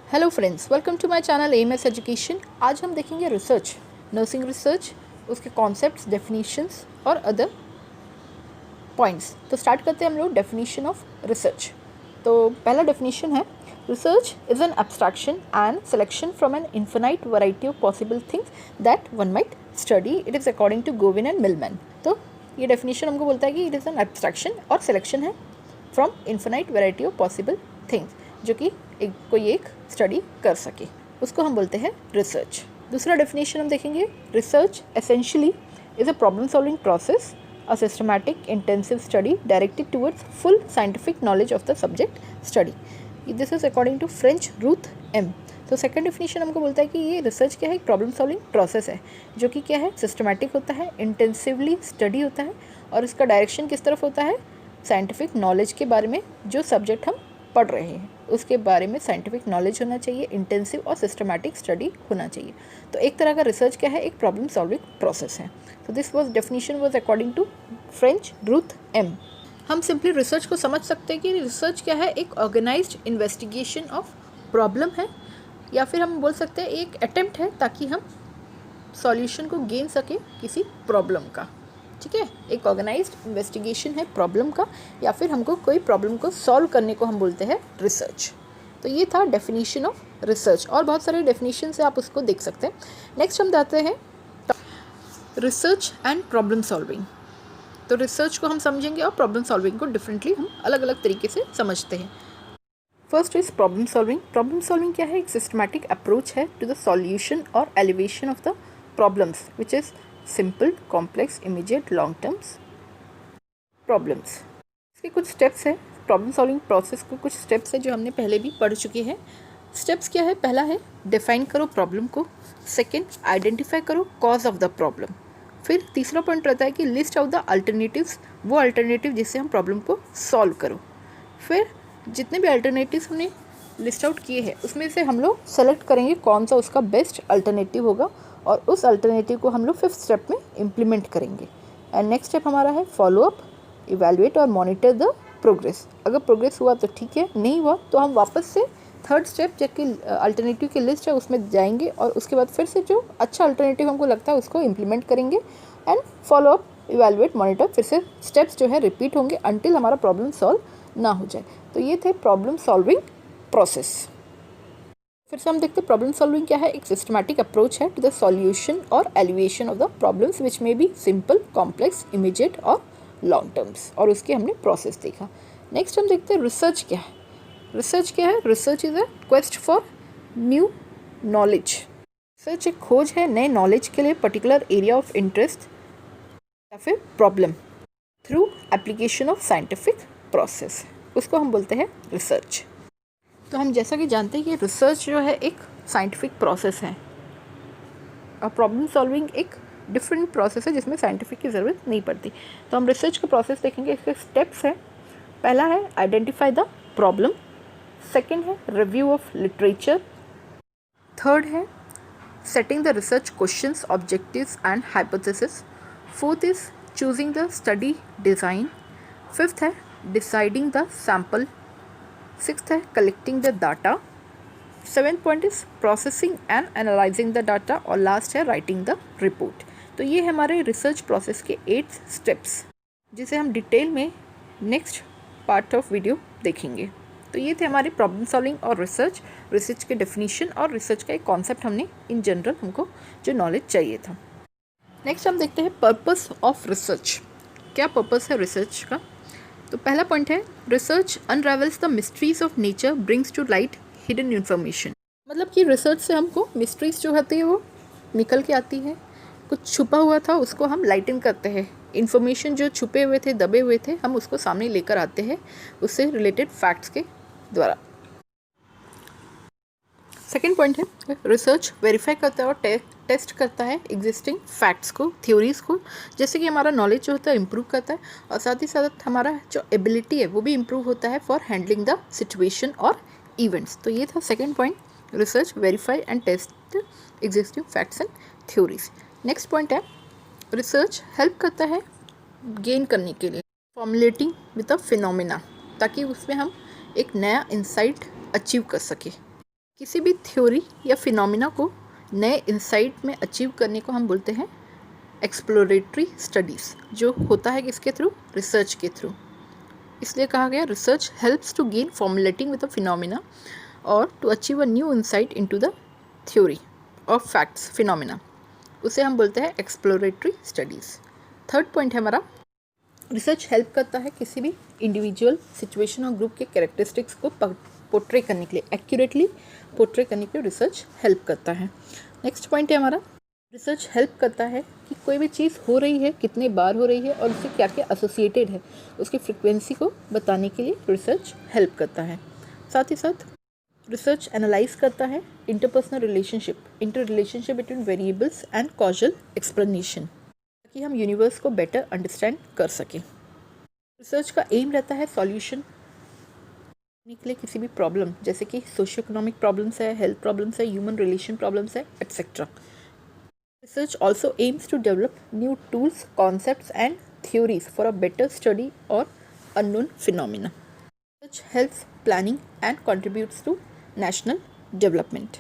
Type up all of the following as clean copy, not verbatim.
Hello friends, welcome to my channel AMS education. आज हम देखेंगे रिसर्च, नर्सिंग रिसर्च, उसके कॉन्सेप्ट्स, डेफिनेशंस और अदर पॉइंट्स। तो स्टार्ट करते हैं हम लोग डेफिनेशन ऑफ रिसर्च। तो पहला डेफिनेशन है, research is an abstraction and selection from an infinite variety of possible things that one might study. It is according to Gowin and Millman. तो ये डेफिनेशन हमको बोलता है कि इट इज़ एन एब्स्ट्रैक्शन और सिलेक्शन है from infinite variety of possible things, जो कि कोई एक स्टडी कर सके, उसको हम बोलते हैं रिसर्च। दूसरा डेफिनेशन हम देखेंगे, research essentially is a problem solving process, a systematic intensive study directed towards full scientific knowledge of the subject study. This is according to French Ruth M. तो सेकंड डेफिनेशन हमको बोलता है कि ये research क्या है, एक प्रॉब्लम सॉल्विंग प्रोसेस है जो कि क्या है, सिस्टमैटिक होता है, इंटेंसिवली स्टडी होता है और इसका डायरेक्शन किस तरफ होता है, साइंटिफिक नॉलेज के बारे में जो सब्जेक्ट हम पढ़ रहे हैं उसके बारे में साइंटिफिक नॉलेज होना चाहिए, इंटेंसिव और सिस्टमैटिक स्टडी होना चाहिए। तो एक तरह का रिसर्च क्या है, एक प्रॉब्लम सॉल्विंग प्रोसेस है। तो this was definition was according to French Ruth M. हम सिंपली रिसर्च को समझ सकते हैं कि रिसर्च क्या है, एक ऑर्गेनाइज्ड इन्वेस्टिगेशन ऑफ प्रॉब्लम है, या फिर हम बोल सकते हैं एक अटेम्प्ट है ताकि हम सॉल्यूशन को गेन सके किसी प्रॉब्लम का। ठीक है, एक ऑर्गेनाइज्ड इन्वेस्टिगेशन है प्रॉब्लम का, या फिर हमको कोई प्रॉब्लम को सॉल्व करने को हम बोलते हैं रिसर्च। तो ये था डेफिनेशन ऑफ रिसर्च, और बहुत सारे डेफिनेशन से आप उसको देख सकते हैं। नेक्स्ट हम जाते हैं रिसर्च एंड प्रॉब्लम सॉल्विंग। तो रिसर्च को हम समझेंगे और प्रॉब्लम सॉल्विंग को डिफरेंटली हम अलग अलग तरीके से समझते हैं। First is problem solving. Problem solving क्या है, एक सिस्टमैटिक अप्रोच है टू द सॉल्यूशन और elevation of the problems which is simple, complex, immediate, long terms problems. इसके कुछ स्टेप्स हैं, प्रॉब्लम सॉल्विंग प्रोसेस के कुछ स्टेप्स हैं जो हमने पहले भी पढ़ चुके हैं। स्टेप्स क्या है, पहला है डिफाइन करो प्रॉब्लम को, सेकंड आइडेंटिफाई करो कॉज ऑफ द प्रॉब्लम, फिर तीसरा पॉइंट रहता है कि लिस्ट आउट द अल्टरनेटिव्स, वो अल्टरनेटिव जिससे हम प्रॉब्लम को सॉल्व करो। फिर जितने भी अल्टरनेटिव्स हमने लिस्ट आउट किए हैं उसमें से हम लोग सेलेक्ट करेंगे कौन सा उसका बेस्ट अल्टरनेटिव होगा और उस अल्टरनेटिव को हम लोग फिफ्थ स्टेप में इम्प्लीमेंट करेंगे। एंड नेक्स्ट स्टेप हमारा है फॉलो अप, इवैल्यूएट और मॉनिटर द प्रोग्रेस। अगर प्रोग्रेस हुआ तो ठीक है, नहीं हुआ तो हम वापस से थर्ड स्टेप जबकि अल्टरनेटिव की लिस्ट है उसमें जाएंगे और उसके बाद फिर से जो अच्छा अल्टरनेटिव हमको लगता है उसको इम्प्लीमेंट करेंगे। And follow up, evaluate, monitor, फिर से स्टेप्स जो है रिपीट होंगे अंटिल हमारा प्रॉब्लम सॉल्व ना हो जाए। तो ये थे प्रॉब्लम सॉल्विंग प्रोसेस। फिर से हम देखते हैं प्रॉब्लम सॉल्विंग क्या है, एक सिस्टमैटिक अप्रोच है टू द सॉल्यूशन और elevation of the problems which may be simple, complex, immediate और लॉन्ग टर्म्स, और उसके हमने प्रोसेस देखा। नेक्स्ट हम देखते हैं रिसर्च क्या है। रिसर्च क्या है, research is a quest for new knowledge. Research एक खोज है नए नॉलेज के लिए पर्टिकुलर एरिया ऑफ इंटरेस्ट या फिर problem through application of scientific process, उसको हम बोलते हैं रिसर्च। तो हम जैसा कि जानते हैं कि रिसर्च जो है एक साइंटिफिक प्रोसेस है और प्रॉब्लम सॉल्विंग एक डिफरेंट प्रोसेस है जिसमें साइंटिफिक की ज़रूरत नहीं पड़ती। तो हम रिसर्च का प्रोसेस देखेंगे, इसके स्टेप्स हैं। पहला है आइडेंटिफाई द प्रॉब्लम, सेकंड है रिव्यू ऑफ लिटरेचर, थर्ड है setting the research questions, objectives and hypothesis, fourth is choosing the study design, fifth है डिसाइडिंग द सैम्पल, सिक्स्थ है collecting the data, seventh point is processing and analysing the data, और last है writing the report. तो ये हमारे research process के 8 steps जिसे हम डिटेल में नेक्स्ट पार्ट ऑफ वीडियो देखेंगे। तो ये थे हमारे प्रॉब्लम सॉल्विंग और रिसर्च, रिसर्च के डेफिनेशन और रिसर्च का एक कॉन्सेप्ट हमने इन जनरल हमको जो नॉलेज चाहिए था। नेक्स्ट हम देखते हैं पर्पस ऑफ रिसर्च। क्या पर्पस है रिसर्च का। तो पहला पॉइंट है research unravels the mysteries of nature, brings to light hidden information. मतलब कि रिसर्च से हमको मिस्ट्रीज जो होती है वो निकल के आती है, कुछ छुपा हुआ था उसको हम लाइटन करते हैं, इन्फॉर्मेशन जो छुपे हुए थे, दबे हुए थे, हम उसको सामने लेकर आते हैं उससे रिलेटेड फैक्ट्स के द्वारा। सेकेंड पॉइंट है रिसर्च वेरीफाई करता है और टेस्ट करता है एग्जिस्टिंग फैक्ट्स को, थ्योरीज को, जैसे कि हमारा नॉलेज जो होता है इम्प्रूव करता है और साथ ही साथ हमारा जो एबिलिटी है वो भी इम्प्रूव होता है फॉर हैंडलिंग द सिचुएशन और इवेंट्स। तो ये था second point, research verify and test existing facts and theories. Next point है रिसर्च हेल्प करता है गेन करने के लिए फॉर्मुलेटिंग विद अ फिनोमिना, ताकि उसमें हम एक नया इंसाइट अचीव कर सके। किसी भी थ्योरी या फिनोमिना को नए इंसाइट में अचीव करने को हम बोलते हैं एक्सप्लोरेटरी स्टडीज़, जो होता है किसके थ्रू? रिसर्च के थ्रू। इसलिए कहा गया research helps to gain formulating with a phenomena और to achieve a new insight into the theory of facts phenomena, उसे हम बोलते हैं एक्सप्लोरेटरी स्टडीज़। थर्ड पॉइंट है हमारा, रिसर्च हेल्प करता है किसी भी इंडिविजुअल सिचुएशन और ग्रुप के कैरेक्टरिस्टिक्स को पोर्ट्रे करने के लिए, एक्यूरेटली पोर्ट्रे करने के लिए रिसर्च हेल्प करता है। नेक्स्ट पॉइंट है हमारा, रिसर्च हेल्प करता है कि कोई भी चीज़ हो रही है, कितने बार हो रही है और उससे क्या क्या एसोसिएटेड है, उसकी फ्रिक्वेंसी को बताने के लिए रिसर्च हेल्प करता है। साथ ही साथ रिसर्च एनालाइज करता है inter relationship between variables and causal explanation, ताकि हम यूनिवर्स को बेटर अंडरस्टैंड कर सकें। रिसर्च का एम रहता है सॉल्यूशन के लिए किसी भी प्रॉब्लम, जैसे कि सोशियो इकोनॉमिक प्रॉब्लम्स है, हेल्थ प्रॉब्लम्स है, ह्यूमन रिलेशन प्रॉब्लम्स है, etcetera. Research also aims to develop new tools, concepts and theories for a better study और unknown phenomena. Research helps planning and contributes to national development.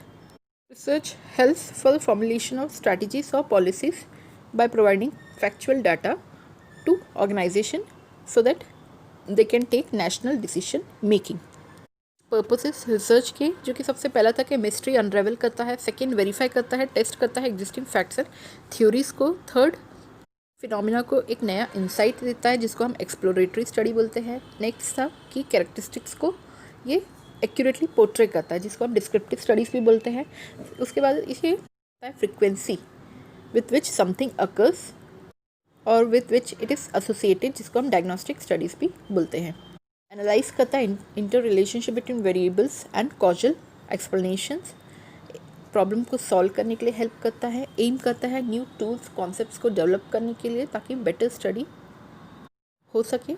Research helps for the formulation of strategies or policies by providing factual data to organization so that they can take national decision making. Purposes research के, जो कि सबसे पहला था कि mystery अनरेवल करता है, second verify करता है, टेस्ट करता है एग्जिस्टिंग फैक्ट्स एंड थ्योरीज को, थर्ड फिनोमिना को एक नया इंसाइट देता है जिसको हम एक्सप्लोरेटरी स्टडी बोलते हैं। नेक्स्ट था कि कैरेक्टरिस्टिक्स को ये एक्यूरेटली पोर्ट्रे करता है जिसको हम डिस्क्रिप्टिव स्टडीज़ भी बोलते हैं। उसके बाद इसे frequency with which something occurs और with which it is associated, जिसको हम डायग्नोस्टिक स्टडीज़ भी बोलते हैं। एनालाइज करता है inter relationship between variables and causal explanations, problem को सॉल्व करने के लिए हेल्प करता है। एम करता है न्यू टूल्स, कॉन्सेप्ट्स को डेवलप करने के लिए ताकि बेटर स्टडी हो सके।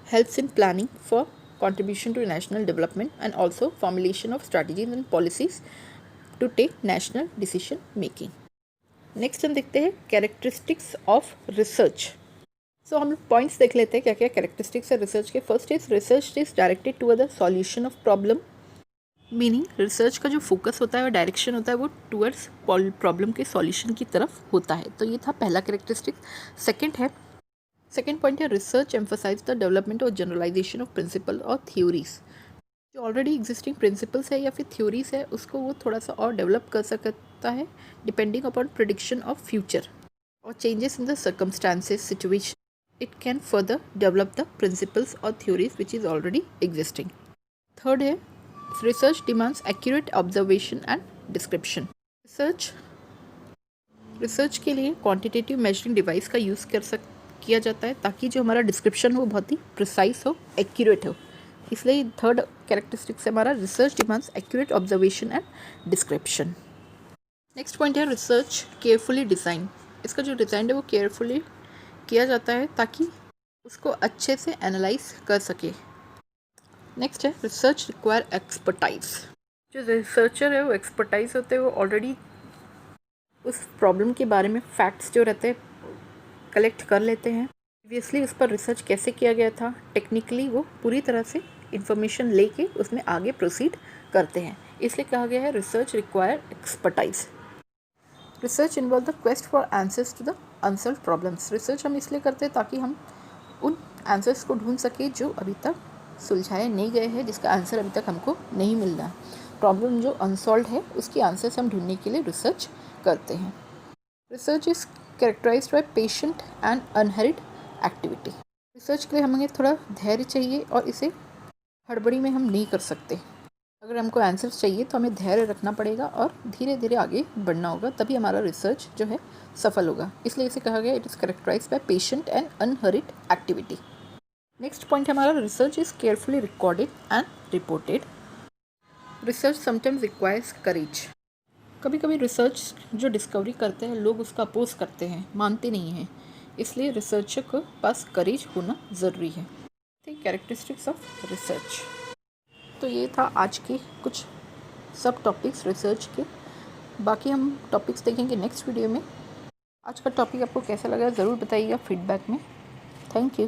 Helps in planning for contribution to national development and also formulation of strategies and policies to take national decision making. Next हम देखते हैं कैरेक्टरिस्टिक्स ऑफ रिसर्च। सो हम पॉइंट्स देख लेते हैं क्या क्या कैरेक्टरिस्टिक्स है रिसर्च के। First is research is directed to the solution of problem, meaning research का जो फोकस होता है और डायरेक्शन होता है वो टूवर्ड्स प्रॉब्लम के सॉल्यूशन की तरफ होता है। तो ये था पहला कैरेक्टरिस्टिक। सेकेंड पॉइंट है रिसर्च एम्फसाइज द डेवलपमेंट और जनरलाइजेशन ऑफ प्रिंसिपल और थ्योरीज। जो ऑलरेडी एग्जिस्टिंग प्रिंसिपल्स है या फिर थ्योरीज है उसको वो थोड़ा सा और डेवलप कर सकता है depending upon prediction of future और changes in the circumstances situation. It can further develop the principles और theories which is already existing. Third है research demands accurate observation and description. Research के लिए क्वांटिटेटिव मेजरिंग डिवाइस का use किया जाता है ताकि जो हमारा डिस्क्रिप्शन हो बहुत ही प्रिसाइज हो, एक्यूरेट हो। इसलिए थर्ड कैरेक्टरिस्टिक्स है हमारा research demands accurate observation and description. Next point है रिसर्च केयरफुली डिज़ाइन। इसका जो डिज़ाइन है वो केयरफुली किया जाता है ताकि उसको अच्छे से एनालाइज कर सके। नेक्स्ट है रिसर्च रिक्वायर एक्सपर्टाइज। जो रिसर्चर है वो एक्सपर्टाइज होते हैं, वो ऑलरेडी उस प्रॉब्लम के बारे में फैक्ट्स जो रहते हैं कलेक्ट कर लेते हैं। प्रीवियसली उस पर रिसर्च कैसे किया गया था, टेक्निकली वो पूरी तरह से इंफॉर्मेशन लेके उसमें आगे प्रोसीड करते हैं। इसलिए कहा गया है research require expertise. Research involve the quest for answers to the unsolve problems. Research हम इसलिए करते हैं ताकि हम उन आंसर्स को ढूंढ सके जो अभी तक सुलझाए नहीं गए हैं, जिसका आंसर अभी तक हमको नहीं मिल रहा। प्रॉब्लम जो अनसॉल्व है उसकी आंसर्स हम ढूंढने के लिए रिसर्च करते हैं। Research is characterized by patient and unhurried activity. Research के लिए हमें थोड़ा धैर्य चाहिए और इसे हड़बड़ी में हम नहीं कर सकते। अगर हमको आंसर्स चाहिए तो हमें धैर्य रखना पड़ेगा और धीरे धीरे आगे बढ़ना होगा, तभी हमारा रिसर्च जो है सफल होगा। इसलिए इसे कहा गया it is characterized by patient and unhurried activity. Next point हमारा research is carefully recorded and reported. Research sometimes requires courage. कभी कभी रिसर्च जो डिस्कवरी करते हैं लोग उसका अपोज करते हैं, मानते नहीं हैं, इसलिए रिसर्चर के पास करेज होना ज़रूरी है। Characteristics of research. तो ये था आज के कुछ सब टॉपिक्स रिसर्च के। बाकी हम टॉपिक्स देखेंगे नेक्स्ट वीडियो में। आज का टॉपिक आपको कैसा लगा ज़रूर बताइएगा फीडबैक में। Thank you.